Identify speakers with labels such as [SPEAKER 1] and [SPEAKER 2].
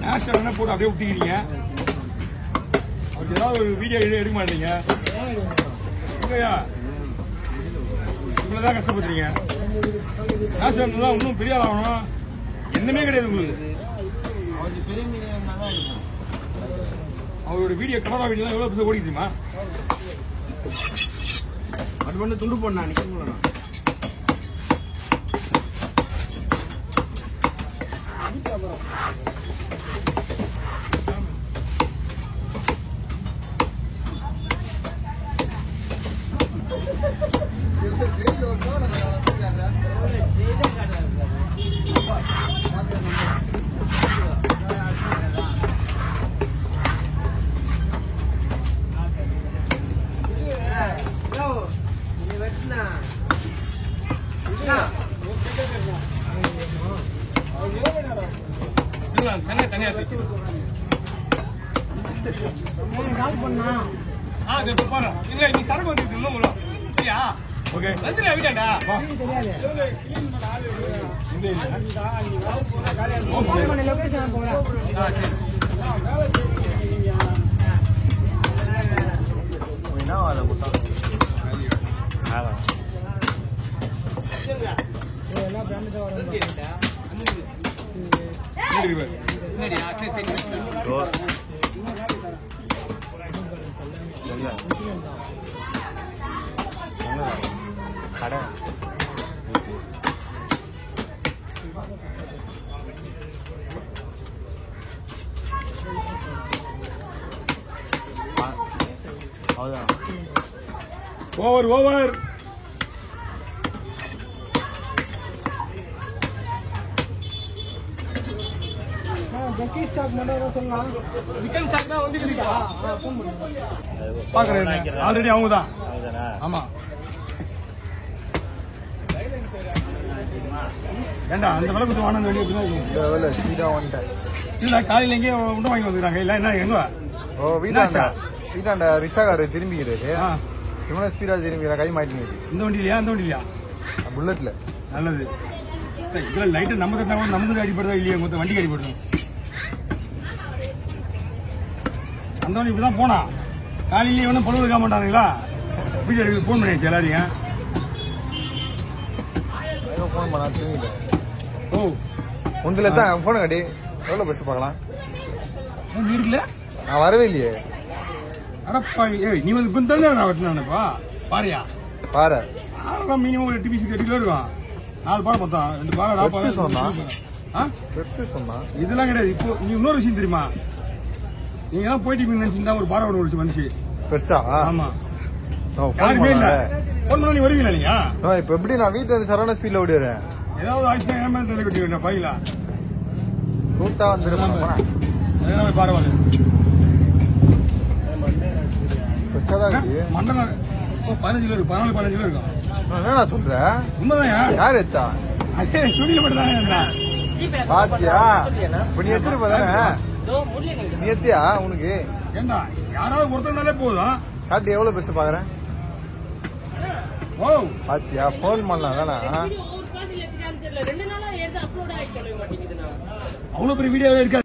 [SPEAKER 1] National போட்டு அப்படியே விட்டுக்கிறீங்க. ஏதாவது ஒரு வீடியோ எடுக்க மாட்டீங்க. இவ்வளவுதான் கஷ்டப்படுறீங்க. நேஷனல் இன்னும் பெரிய ஆள் ஆகணும். என்னமே கிடையாது உங்களுக்கு. அவரோட வீடியோ கனடா வீடியோ எவ்வளவு பேர் ஓடி தெரியுமா? அது பண்ணு துண்டு போடணும். நிக்க தனியா இல்ல நீ சரக்கு வந்துட்டு இன்னும் சரியா? ஓகே வந்துடா வீட்டாண்டா கடை ஓவர் ஓவர் ஆல்ரெடி அவங்க தான். ஆமா ஏண்டா அந்த விலை கொடுத்து வாங்க இல்ல காலையில எங்கேயும் உண்டு வாங்கி வந்துக்கிறாங்க. இல்ல என்ன எங்க
[SPEAKER 2] வீட்டாண்ட ரிச்சாக்காரு திரும்பிக்கிறாரு. இவன ஸ்பீடா திரும்பிக்கிறா கை மாட்டிங்க.
[SPEAKER 1] இந்த வண்டியிலையா அந்த வண்டியிலையா?
[SPEAKER 2] புல்லட்ல.
[SPEAKER 1] நல்லது. இதுல லைட்டு நம்ம கட்டினா நமக்கு அடிப்படுதா இல்லையா? மொத்த வண்டிக்கு அடிப்படுது. அந்த வண்டி இப்படிதான் போனா காலையிலேயே வந்து பொழுது இருக்க மாட்டானுங்களா? வீடியோ எடுக்க போன் பண்ணியாச்சு எல்லாரையும்.
[SPEAKER 2] போன் பண்ணா திரும்பிட்டேன்.
[SPEAKER 1] ஓ
[SPEAKER 2] ஒன்றுல தான் போன கட்டி எவ்வளவு பஸ் பார்க்கலாம்.
[SPEAKER 1] வீட்டுல
[SPEAKER 2] நான் வரவே இல்லையே.
[SPEAKER 1] அடப்பா நீ வந்து இப்ப தானே நான் வெட்டினானப்பா பாரியா
[SPEAKER 2] பாரு
[SPEAKER 1] மினிமம் ஒரு டிபிசி 30 கிலோ இருக்கும். 4 பாறை மொத்தம் 2 பாறை
[SPEAKER 2] சொன்னா
[SPEAKER 1] இதெல்லாம் கிடையாது. இப்போ நீ இன்னொரு விஷயம் தெரியுமா? நீங்க தான் போயிட்டு நினைச்சிருந்தா ஒரு பாறை ஒன்று வந்துச்சு
[SPEAKER 2] பெருசா.
[SPEAKER 1] ஆமா யாருமே இல்ல. போன் பண்ண நீ வருவீங்களா? நீங்க
[SPEAKER 2] இப்ப எப்படி நான் வீட்டுல இருந்து சரவண ஸ்பீட்ல ஓடிடுறேன்.
[SPEAKER 1] ஏதாவது ஆயிடுச்சுன்னா ஏமாந்து தலை கட்டி வேண்டாம் பையில
[SPEAKER 2] கூட்டா வந்துருப்பாங்க.
[SPEAKER 1] பாறை மண்டலம் 15 கிலோ இருக்கு. 14-15 கிலோ இருக்கும்.
[SPEAKER 2] என்ன சொல்ற? உண்மைதான். யார் எத்தா?
[SPEAKER 1] அதே ஸ்டுடியோ மட்டும் தான்.
[SPEAKER 2] பாத்தியா இப்ப நீ எத்திரு போதானே? நீ எத்தியா? உனக்கு
[SPEAKER 1] ஏண்டா யாராவது ஒருத்தனாலே போதும். காட்டு
[SPEAKER 2] எவ்வளவு பெருசு பாக்குறேன்.
[SPEAKER 1] ஓ
[SPEAKER 2] பாத்தியா போன் பண்ணலாம் தானே?
[SPEAKER 1] அவ்வளவு பெரிய வீடியோவே இருக்காது.